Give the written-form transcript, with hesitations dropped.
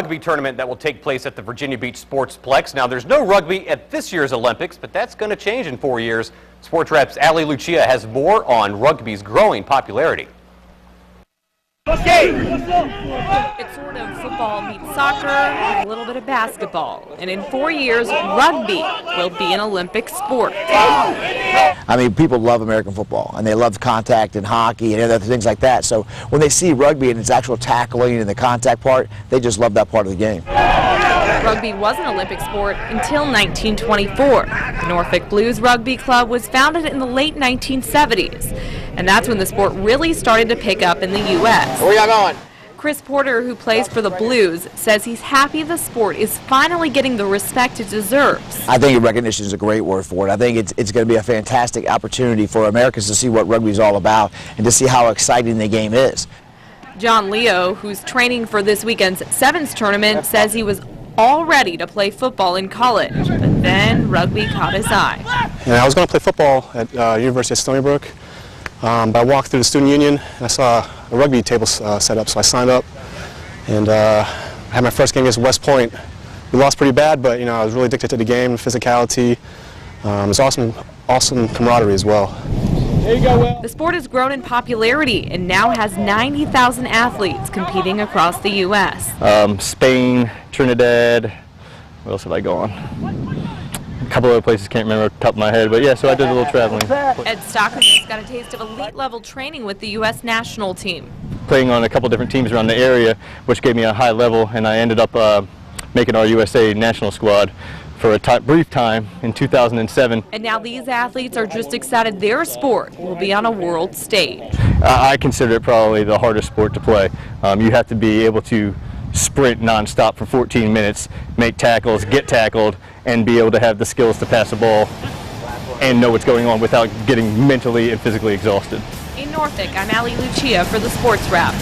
Rugby tournament that will take place at the Virginia Beach Sportsplex. Now, there's no rugby at this year's Olympics, but that's going to change in 4 years. Sportswrap's Lucia has more on rugby's growing popularity. It's sort of football meets soccer with a little bit of basketball. And in 4 years, rugby will be an Olympic sport. I mean, people love American football, and they love contact and hockey and other things like that. So when they see rugby and its actual tackling and the contact part, they just love that part of the game. Rugby was an Olympic sport until 1924. The Norfolk Blues Rugby Club was founded in the late 1970s. And that's when the sport really started to pick up in the U.S. Where y'all going? Chris Porter, who plays for the Blues, says he's happy the sport is finally getting the respect it deserves. I think recognition is a great word for it. I think it's going to be a fantastic opportunity for Americans to see what rugby is all about and to see how exciting the game is. John Leo, who's training for this weekend's Sevens tournament, says he was all ready to play football in college, but then rugby caught his eye. And I was going to play football at University of Stony Brook. But I walked through the student union and I saw a rugby table set up, so I signed up and had my first game against West Point. We lost pretty bad, but I was really addicted to the game, physicality. It's awesome camaraderie as well. There you go, Will. The sport has grown in popularity and now has 90,000 athletes competing across the U.S. Spain, Trinidad, where else have I gone? A couple other places, can't remember off the top of my head, but yeah, so I did a little traveling. Ed Stockton has got a taste of elite level training with the U.S. national team. Playing on a couple different teams around the area, which gave me a high level, and I ended up making our USA national squad for a brief time in 2007. And now these athletes are just excited their sport will be on a world stage. I consider it probably the hardest sport to play. You have to be able to sprint nonstop for 14 minutes, make tackles, get tackled, and be able to have the skills to pass the ball and know what's going on without getting mentally and physically exhausted. In Norfolk, I'm Lucia for the Sports Wrap.